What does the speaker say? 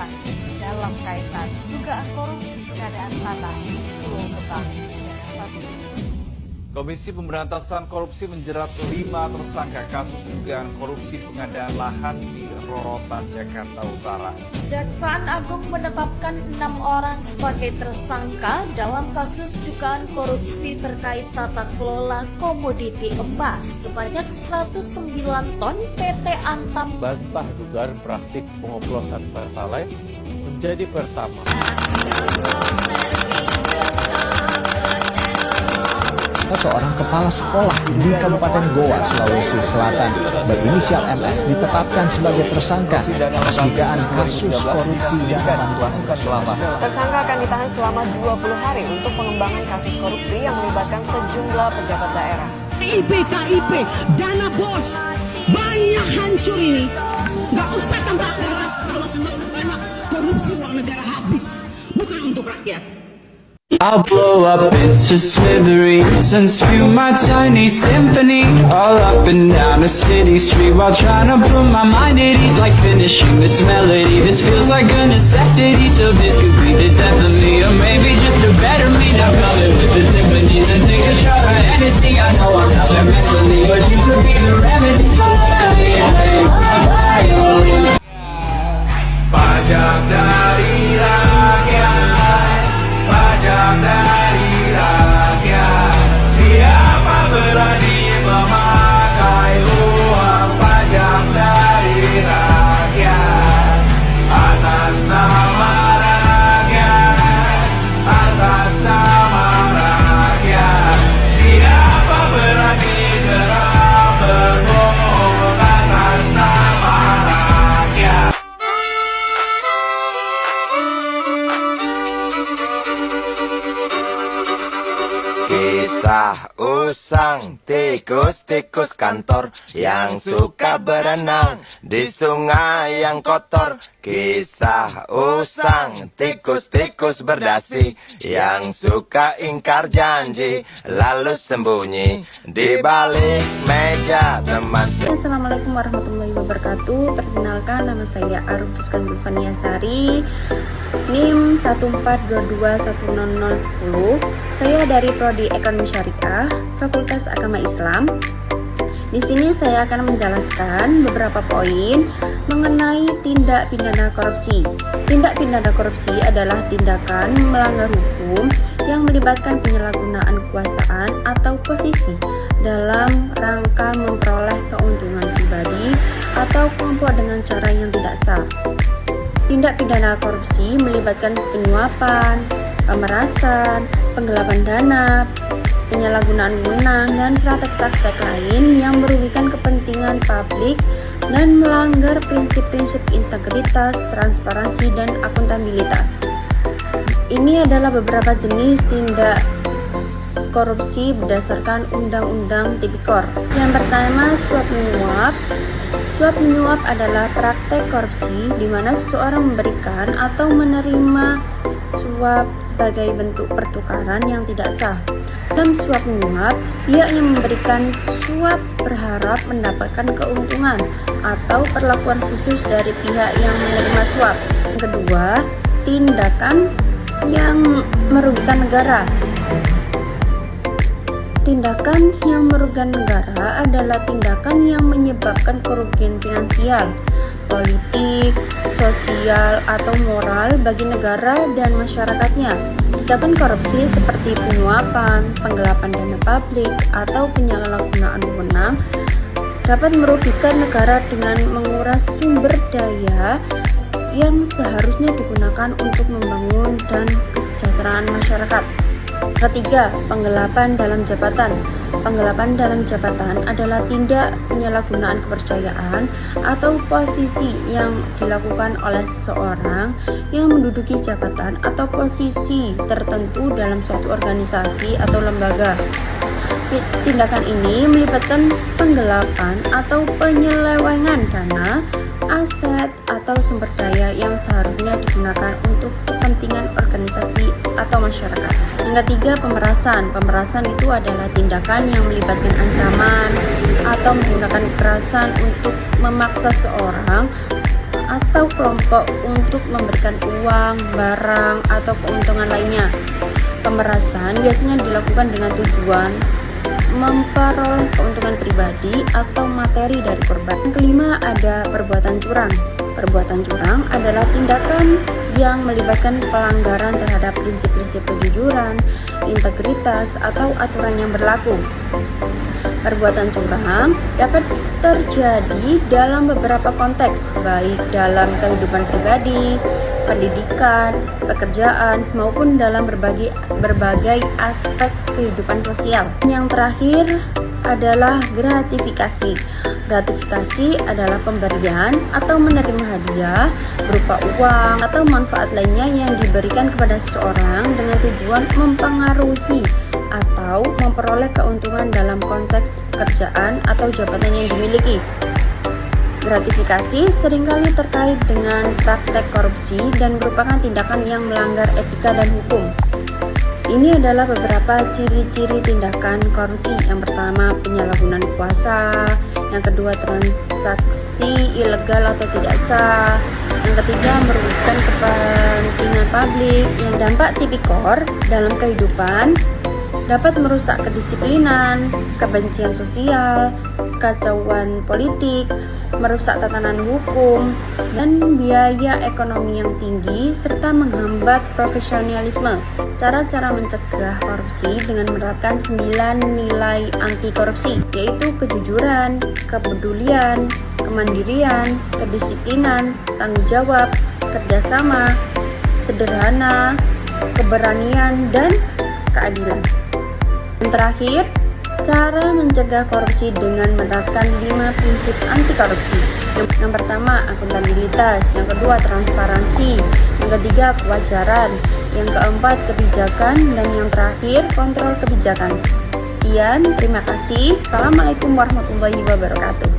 Selatan dalam kaitan dugaan korupsi pengadaan tanah di Pulau Gebang, Jakarta Timur. Komisi Pemberantasan Korupsi menjerat 5 tersangka kasus dugaan korupsi pengadaan lahan di Rorotan, Jakarta Utara. Kejaksaan Agung menetapkan 6 orang sebagai tersangka dalam kasus dugaan korupsi terkait tata kelola komoditi emas sebanyak 109 ton PT Antam. Bantah dugaan praktik pengoplosan Pertalite menjadi pertama. Seorang kepala sekolah di Kabupaten Goa, Sulawesi Selatan berinisial MS ditetapkan sebagai tersangka atas dugaan kasus korupsi dan bantuan sosial. Tersangka akan ditahan selama 20 hari untuk pengembangan kasus korupsi yang melibatkan sejumlah pejabat daerah. KIP, dana bos, banyak hancur ini. Gak usah tambah kalau banyak korupsi uang negara habis, bukan untuk rakyat. I'll blow up into smithereens and spew my tiny symphony all up and down a city street while trying to put my mind at ease, like finishing this melody. This feels like a necessity, so this could be the death of me, or maybe just a better me. Now coming with the symphonies and take a shot at anything. I know I'm not there mentally, but you could be the remedy. Pajak dari rakyat, pajak dari rakyat. Siapa berani memakai uang pajak dari rakyat? Atas nama rakyat, atas nama rakyat. Siapa berani terang berbohong atas nama rakyat? Kisah usang tikus-tikus kantor yang suka berenang di sungai yang kotor. Kisah usang tikus-tikus berdasi yang suka ingkar janji lalu sembunyi di balik meja teman. Assalamualaikum warahmatullahi wabarakatuh. Perkenalkan, nama saya Aruf Rizkan Sari, NIM 142210010. Saya dari Prodi Ekonomi Syariah, Fakultas Agama Islam. Di sini saya akan menjelaskan beberapa poin mengenai tindak pidana korupsi. Tindak pidana korupsi adalah tindakan melanggar hukum yang melibatkan penyalahgunaan kekuasaan atau posisi dalam rangka memperoleh keuntungan pribadi atau kelompok dengan cara yang tidak sah. Tindak pidana korupsi melibatkan penyuapan, pemerasan, penggelapan dana, penyalahgunaan wewenang, dan praktek-praktek lain yang merugikan kepentingan publik dan melanggar prinsip-prinsip integritas, transparansi, dan akuntabilitas. Ini adalah beberapa jenis tindak korupsi berdasarkan Undang-Undang Tipikor. Yang pertama, suap menyuap. Suap menyuap adalah praktek korupsi di mana seseorang memberikan atau menerima suap sebagai bentuk pertukaran yang tidak sah. Dalam suap menyuap, pihak yang memberikan suap berharap mendapatkan keuntungan atau perlakuan khusus dari pihak yang menerima suap. Yang kedua, tindakan yang merugikan negara. Tindakan yang merugikan negara adalah tindakan yang menyebabkan kerugian finansial, politik, sosial, atau moral bagi negara dan masyarakatnya. Tindakan korupsi seperti penyuapan, penggelapan dana publik, atau penyalahgunaan wewenang dapat merugikan negara dengan menguras sumber daya yang seharusnya digunakan untuk membangun dan kesejahteraan masyarakat. Ketiga, penggelapan dalam jabatan. Penggelapan dalam jabatan adalah tindak penyalahgunaan kepercayaan atau posisi yang dilakukan oleh seseorang yang menduduki jabatan atau posisi tertentu dalam suatu organisasi atau lembaga. Tindakan ini melibatkan penggelapan atau penyelewengan dana, aset, atau sumber daya yang seharusnya digunakan untuk kepentingan organisasi atau masyarakat. Yang ketiga, pemerasan. Pemerasan itu adalah tindakan yang melibatkan ancaman atau menggunakan kekerasan untuk memaksa seorang atau kelompok untuk memberikan uang, barang, atau keuntungan lainnya. Pemerasan biasanya dilakukan dengan tujuan memperoleh keuntungan pribadi atau materi dari korban. Yang kelima, ada perbuatan curang. Perbuatan curang adalah tindakan yang melibatkan pelanggaran terhadap prinsip-prinsip kejujuran, integritas, atau aturan yang berlaku. Perbuatan curang dapat terjadi dalam beberapa konteks, baik dalam kehidupan pribadi, pendidikan, pekerjaan, maupun dalam berbagai aspek kehidupan sosial. Yang terakhir adalah gratifikasi. Gratifikasi adalah pemberian atau menerima hadiah berupa uang atau manfaat lainnya yang diberikan kepada seseorang dengan tujuan mempengaruhi atau memperoleh keuntungan dalam konteks pekerjaan atau jabatan yang dimiliki. Gratifikasi seringkali terkait dengan praktek korupsi dan merupakan tindakan yang melanggar etika dan hukum. Ini adalah beberapa ciri-ciri tindakan korupsi. Yang pertama, penyalahgunaan kuasa. Yang kedua, transaksi ilegal atau tidak sah. Yang ketiga, merugikan kepentingan publik. Yang dampak tipikor dalam kehidupan dapat merusak kedisiplinan, kebencian sosial, kekacauan politik, merusak tatanan hukum, dan biaya ekonomi yang tinggi, serta menghambat profesionalisme. Cara-cara mencegah korupsi dengan menerapkan 9 nilai anti korupsi, yaitu kejujuran, kepedulian, kemandirian, kedisiplinan, tanggung jawab, kerjasama, sederhana, keberanian, dan keadilan. Yang terakhir, cara mencegah korupsi dengan menerapkan 5 prinsip anti korupsi. Yang pertama, akuntabilitas. Yang kedua, transparansi. Yang ketiga, kewajaran. Yang keempat, kebijakan. Dan yang terakhir, kontrol kebijakan. Sekian, terima kasih. Assalamualaikum warahmatullahi wabarakatuh.